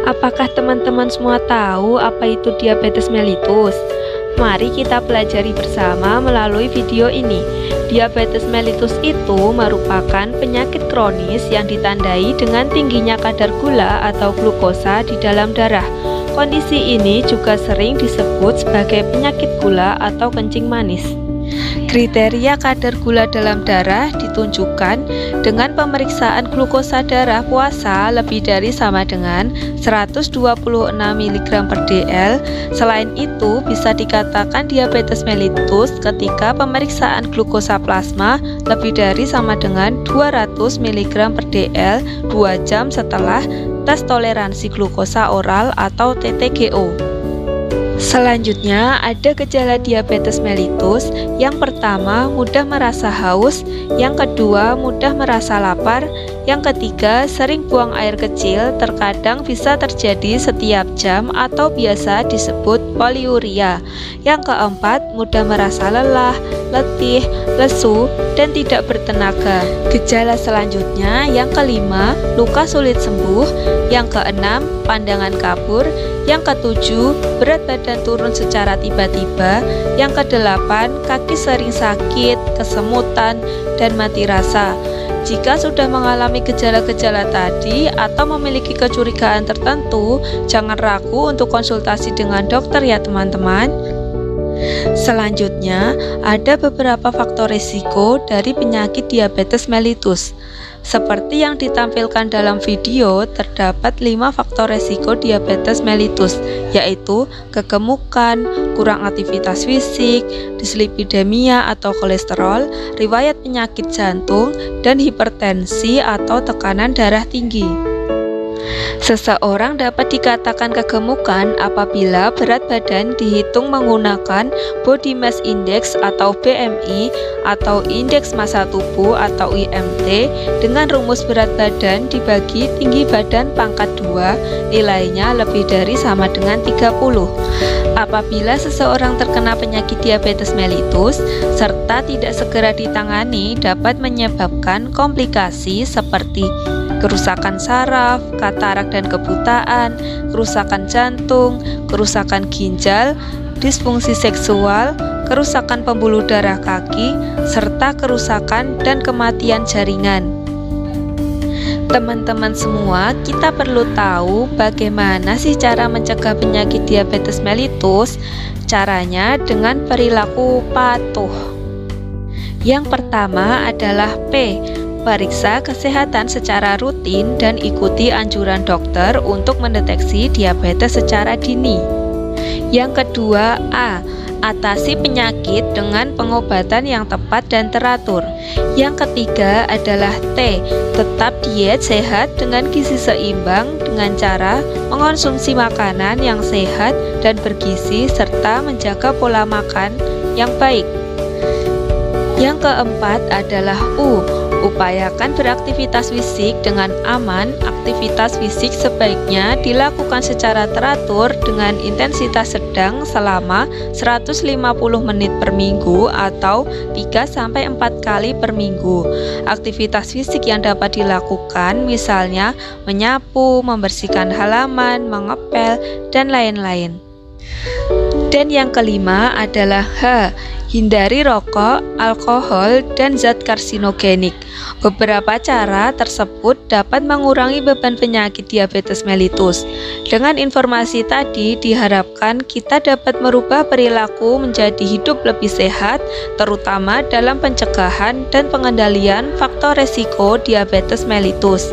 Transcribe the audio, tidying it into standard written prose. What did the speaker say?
Apakah teman-teman semua tahu apa itu diabetes mellitus? Mari kita pelajari bersama melalui video ini. Diabetes mellitus itu merupakan penyakit kronis yang ditandai dengan tingginya kadar gula atau glukosa di dalam darah. Kondisi ini juga sering disebut sebagai penyakit gula atau kencing manis. Kriteria kadar gula dalam darah ditunjukkan dengan pemeriksaan glukosa darah puasa lebih dari sama dengan 126 mg per dl. Selain itu, bisa dikatakan diabetes mellitus ketika pemeriksaan glukosa plasma lebih dari sama dengan 200 mg per dl 2 jam setelah tes toleransi glukosa oral atau TTGO. Selanjutnya, ada gejala diabetes mellitus. Yang pertama, mudah merasa haus. Yang kedua, mudah merasa lapar. Yang ketiga, sering buang air kecil, terkadang bisa terjadi setiap jam atau biasa disebut poliuria. Yang keempat, mudah merasa lelah, letih, lesu, dan tidak bertenaga. Gejala selanjutnya, yang kelima, luka sulit sembuh. Yang keenam, pandangan kabur. Yang ketujuh, berat badan turun secara tiba-tiba. Yang kedelapan, kaki sering sakit, kesemutan, dan mati rasa. Jika sudah mengalami gejala-gejala tadi atau memiliki kecurigaan tertentu, jangan ragu untuk konsultasi dengan dokter ya teman-teman. Selanjutnya, ada beberapa faktor risiko dari penyakit diabetes mellitus. Seperti yang ditampilkan dalam video, terdapat 5 faktor risiko diabetes mellitus, yaitu kegemukan, kurang aktivitas fisik, dislipidemia atau kolesterol, riwayat penyakit jantung, dan hipertensi atau tekanan darah tinggi. Seseorang dapat dikatakan kegemukan apabila berat badan dihitung menggunakan Body Mass Index atau BMI atau Indeks Massa Tubuh atau IMT dengan rumus berat badan dibagi tinggi badan pangkat 2, nilainya lebih dari sama dengan 30. Apabila seseorang terkena penyakit diabetes mellitus serta tidak segera ditangani, dapat menyebabkan komplikasi seperti kerusakan saraf, katarak dan kebutaan, kerusakan jantung, kerusakan ginjal, disfungsi seksual, kerusakan pembuluh darah kaki, serta kerusakan dan kematian jaringan. Teman-teman semua, kita perlu tahu bagaimana sih cara mencegah penyakit diabetes mellitus. Caranya dengan perilaku patuh. Yang pertama adalah P. Periksa kesehatan secara rutin dan ikuti anjuran dokter untuk mendeteksi diabetes secara dini. Yang kedua, A. Atasi penyakit dengan pengobatan yang tepat dan teratur. Yang ketiga adalah T. Tetap diet sehat dengan gizi seimbang dengan cara mengonsumsi makanan yang sehat dan bergizi serta menjaga pola makan yang baik. Yang keempat adalah U. Upayakan beraktivitas fisik dengan aman. Aktivitas fisik sebaiknya dilakukan secara teratur dengan intensitas sedang selama 150 menit per minggu atau 3-4 kali per minggu. Aktivitas fisik yang dapat dilakukan misalnya menyapu, membersihkan halaman, mengepel, dan lain-lain. Dan yang kelima adalah H. Hindari rokok, alkohol, dan zat karsinogenik. Beberapa cara tersebut dapat mengurangi beban penyakit diabetes mellitus. Dengan informasi tadi, diharapkan kita dapat merubah perilaku menjadi hidup lebih sehat, terutama dalam pencegahan dan pengendalian faktor resiko diabetes mellitus.